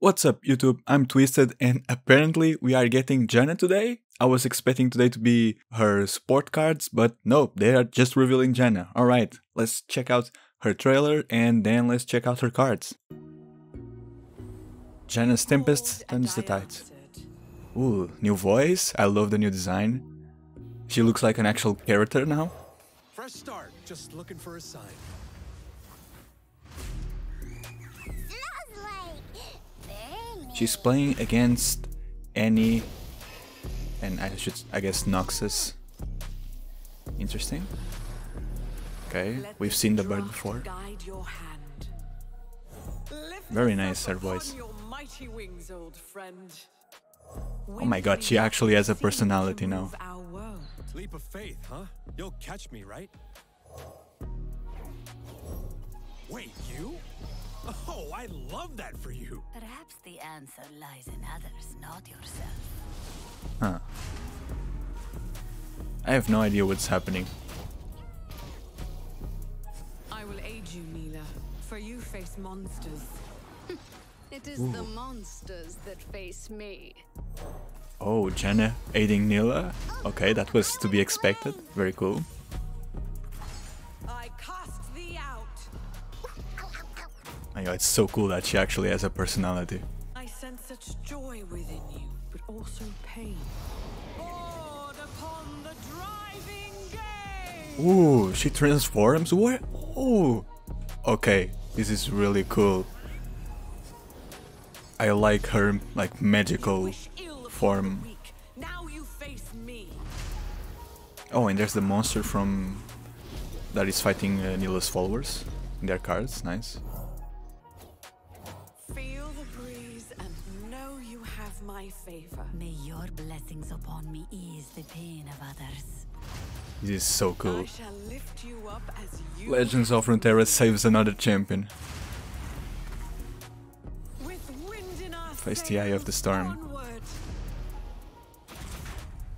What's up YouTube, I'm Twisted and apparently we are getting Janna today. I was expecting today to be her support cards, but no, they are just revealing Janna. Alright, let's check out her trailer and then let's check out her cards. Janna's Tempest turns the tide. Ooh, new voice, I love the new design. She looks like an actual character now. Fresh start, just looking for a sign. She's playing against Annie and I guess Noxus. Interesting. Okay, we've seen the bird before. Very nice, her voice. Oh my god, she actually has a personality now. Leap of faith, huh? You'll catch me, right? Wait, you? Oh, I love that for you. Perhaps the answer lies in others, not yourself. Huh. I have no idea what's happening. I will aid you, Mila, for you face monsters. It is the monsters that face me. Oh, Janna aiding Nila? Okay, that was to be expected. Very cool. I cast thee out. My god, it's so cool that she actually has a personality. I sense such joy within you, but also pain. Board upon the driving gate. Ooh, she transforms? What? Oh, okay, this is really cool. I like her magical form. Now you face me. Oh, and there's the monster from that is fighting Nila's followers in their cards. Nice. Feel the breeze and know you have my favor. May your blessings upon me ease the pain of others. This is so I cool. shall lift you up as you Legends of Runeterra saves another champion. with wind in our Face the eye of the storm. onward.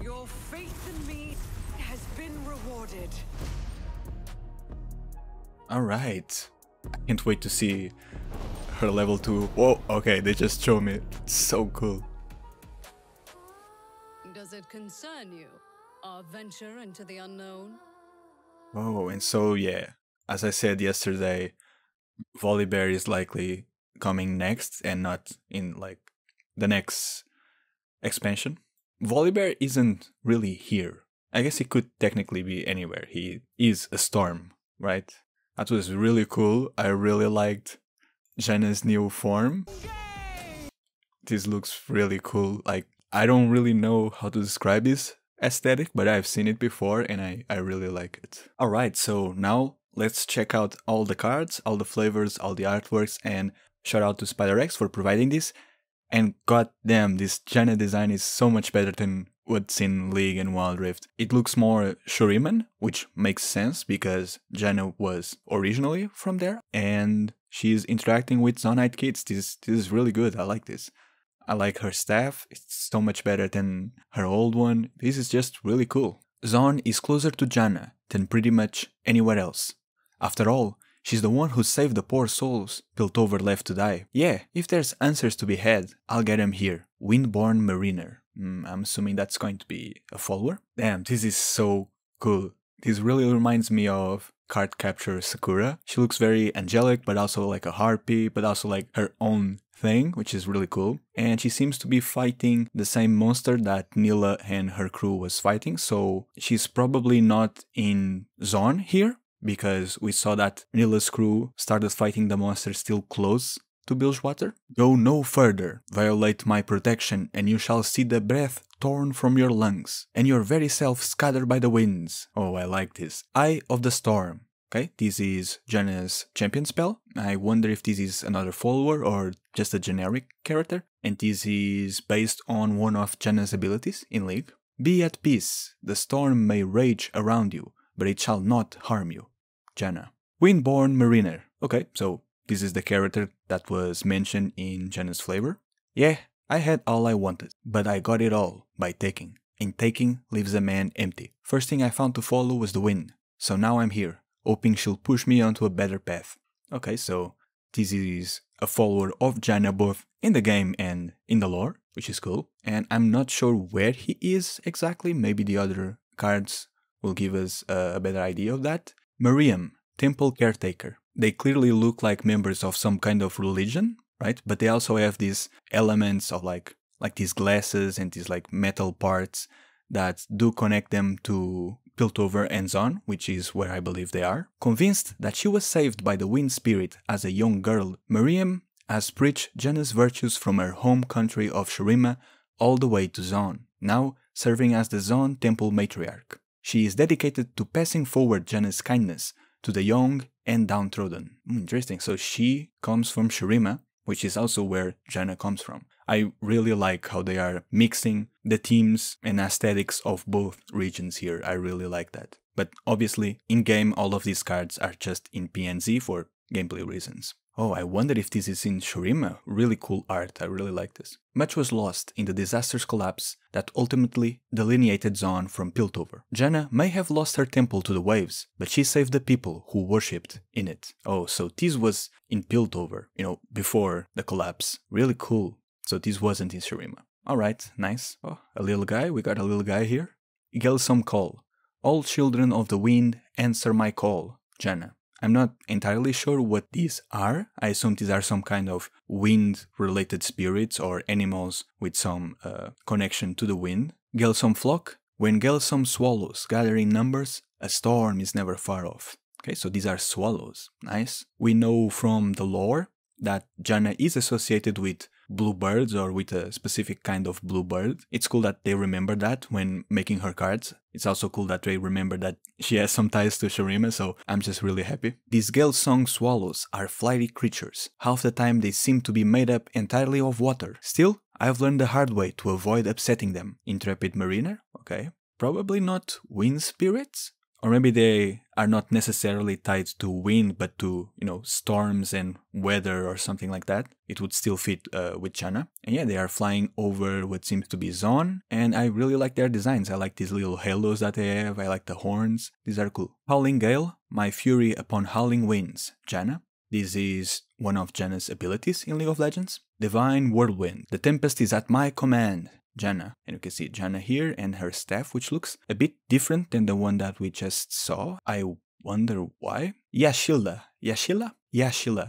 Your faith in me has been rewarded. Alright. I can't wait to see her level 2. Whoa, okay, they just show me. It's so cool. Does it concern you, our venture into the unknown? Oh, and so yeah, as I said yesterday, Volibear is likely coming next and not in the next expansion. Volibear isn't really here. I guess he could technically be anywhere. He is a storm, right? That was really cool. I really liked Janna's new form. This looks really cool. I don't really know how to describe this aesthetic, but I've seen it before and I really like it. Alright, so now let's check out all the cards, all the flavors, all the artworks, and shout out to SpiderX for providing this. And goddamn, this Janna design is so much better than what's in League and Wild Rift. It looks more Shuriman, which makes sense because Janna was originally from there, and she's interacting with Zonite kids. This is really good. I like this. I like her staff. It's so much better than her old one. This is just really cool. Zon is closer to Janna than pretty much anywhere else. After all, she's the one who saved the poor souls built over left to die. Yeah, if there's answers to be had, I'll get them here. Windborn Mariner. I'm assuming that's going to be a follower. Damn, this is so cool. This really reminds me of Card Capture Sakura. She looks very angelic, but also like a harpy, but also like her own thing, which is really cool. And she seems to be fighting the same monster that Nila and her crew was fighting, so she's probably not in Zon here, because we saw that Nila's crew started fighting the monster still close to Bilgewater. Go no further, violate my protection, and you shall see the breath torn from your lungs, and your very self scattered by the winds. Oh, I like this. Eye of the Storm. Okay, this is Janna's champion spell. I wonder if this is another follower or just a generic character. And this is based on one of Janna's abilities in League. Be at peace. The storm may rage around you, but it shall not harm you. Janna. Windborn Mariner. Okay, so this is the character that was mentioned in Janna's flavor. Yeah, I had all I wanted, but I got it all by taking. And taking leaves a man empty. First thing I found to follow was the wind. So now I'm here, hoping she'll push me onto a better path. Okay, so this is a follower of Janna both in the game and in the lore, which is cool. And I'm not sure where he is exactly. Maybe the other cards will give us a better idea of that. Miriam, Temple Caretaker. They clearly look like members of some kind of religion, right? But they also have these elements of like these glasses and these like metal parts that do connect them to Piltover and Zon, which is where I believe they are. Convinced that she was saved by the wind spirit as a young girl, Miriam has preached Janna's virtues from her home country of Shurima all the way to Zon, now serving as the Zon Temple Matriarch. She is dedicated to passing forward Janna's kindness to the young and downtrodden. Interesting, so she comes from Shurima, which is also where Janna comes from. I really like how they are mixing the themes and aesthetics of both regions here. I really like that. But obviously, in-game, all of these cards are just in PNZ for gameplay reasons. Oh, I wonder if this is in Shurima. Really cool art, I really like this. Much was lost in the disaster's collapse that ultimately delineated Zon from Piltover. Janna may have lost her temple to the waves, but she saved the people who worshipped in it. Oh, so this was in Piltover, before the collapse. Really cool. So this wasn't in Shurima. Alright, nice. Oh, a little guy, we got a little guy here. Gelsum Call. All children of the wind, answer my call, Janna. I'm not entirely sure what these are. I assume these are some kind of wind-related spirits or animals with some connection to the wind. Gelsum Flock. When Gelsum swallows gather in numbers, a storm is never far off. Okay, so these are swallows. Nice. We know from the lore that Janna is associated with bluebirds or with a specific kind of bluebird. It's cool that they remember that when making her cards. It's also cool that they remember that she has some ties to Shurima, so I'm just really happy. These Gelsong swallows are flighty creatures. Half the time they seem to be made up entirely of water. Still, I've learned the hard way to avoid upsetting them. Intrepid Mariner? Okay. Probably not wind spirits? Or maybe they are not necessarily tied to wind, but to, storms and weather or something like that. It would still fit with Janna. And yeah, they are flying over what seems to be Zon. And I really like their designs. I like these little halos that they have. I like the horns. These are cool. Howling Gale, my fury upon howling winds, Janna. This is one of Janna's abilities in League of Legends. Divine Whirlwind. The tempest is at my command, Janna. And you can see Janna here and her staff, which looks a bit different than the one that we just saw. I wonder why. Yashilda. Yashila.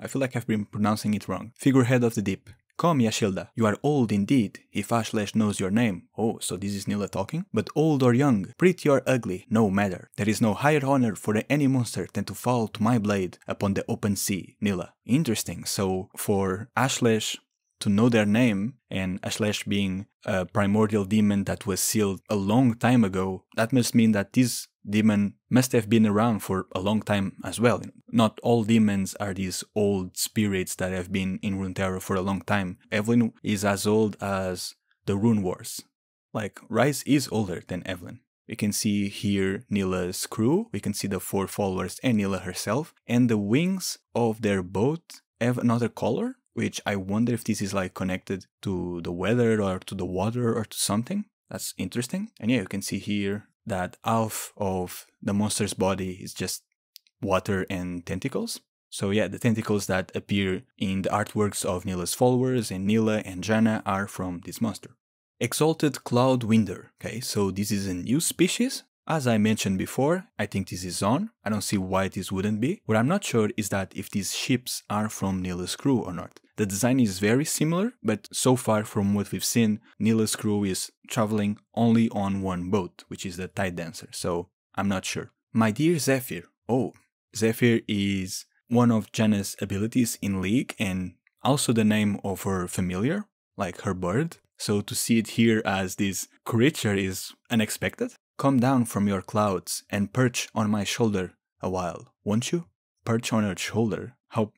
I feel like I've been pronouncing it wrong. Figurehead of the deep. Come, Yashilda. You are old indeed, if Ashlesh knows your name. Oh, so this is Nilla talking? But old or young, pretty or ugly, no matter. There is no higher honor for any monster than to fall to my blade upon the open sea, Nilla. Interesting. So for Ashlesh to know their name, and Ashlesh being a primordial demon that was sealed a long time ago, that must mean that this demon must have been around for a long time as well. Not all demons are these old spirits that have been in Runeterra for a long time. Evelyn is as old as the Rune Wars. Like, Rise is older than Evelyn. We can see here Nilla's crew, we can see the 4 followers and Nilla herself, and the wings of their boat have another color, which I wonder if this is like connected to the weather or to the water or to something. That's interesting. And yeah, you can see here that half of the monster's body is just water and tentacles. So yeah, the tentacles that appear in the artworks of Nilla's followers and Nilla and Janna are from this monster. Exalted Cloud Winder. Okay, so this is a new species. As I mentioned before, I think this is Zon. I don't see why this wouldn't be. What I'm not sure is that if these ships are from Nilla's crew or not. The design is very similar, but so far from what we've seen, Nilla's crew is traveling only on one boat, which is the Tide Dancer, so I'm not sure. My dear Zephyr. Oh, Zephyr is one of Janna's abilities in League and also the name of her familiar, like her bird. So to see it here as this creature is unexpected. Come down from your clouds and perch on my shoulder a while, won't you? Perch on her shoulder? How?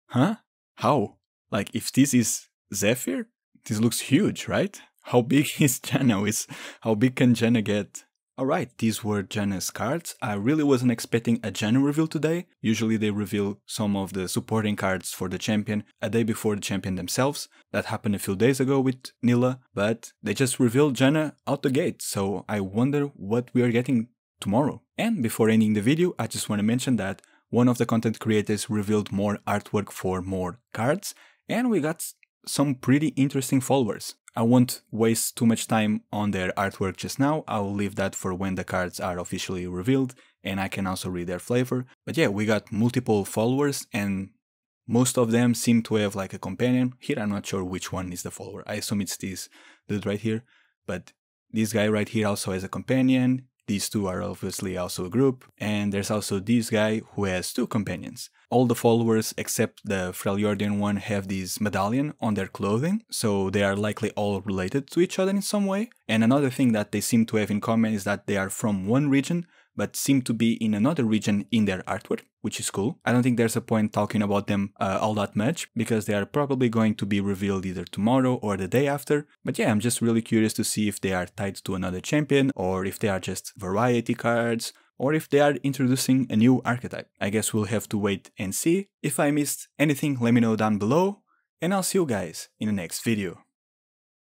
Huh? How? Like, if this is Zephyr, this looks huge, right? How big is Janna? How big can Janna get? Alright, these were Janna's cards. I really wasn't expecting a Janna reveal today. Usually they reveal some of the supporting cards for the champion a day before the champion themselves. That happened a few days ago with Nilla, but they just revealed Janna out the gate, so I wonder what we are getting tomorrow. And before ending the video, I just want to mention that one of the content creators revealed more artwork for more cards, And we got some pretty interesting followers. I won't waste too much time on their artwork just now, I'll leave that for when the cards are officially revealed and I can also read their flavor. But yeah, we got multiple followers and most of them seem to have like a companion. Here I'm not sure which one is the follower, I assume it's this dude right here, but this guy right here also has a companion. These two are obviously also a group, and there's also this guy who has 2 companions. All the followers except the Freljordian one have this medallion on their clothing, so they are likely all related to each other in some way. And another thing that they seem to have in common is that they are from one region, but seem to be in another region in their artwork, which is cool. I don't think there's a point talking about them all that much, because they are probably going to be revealed either tomorrow or the day after. But yeah, I'm just really curious to see if they are tied to another champion, or if they are just variety cards, or if they are introducing a new archetype. I guess we'll have to wait and see. If I missed anything, let me know down below, and I'll see you guys in the next video.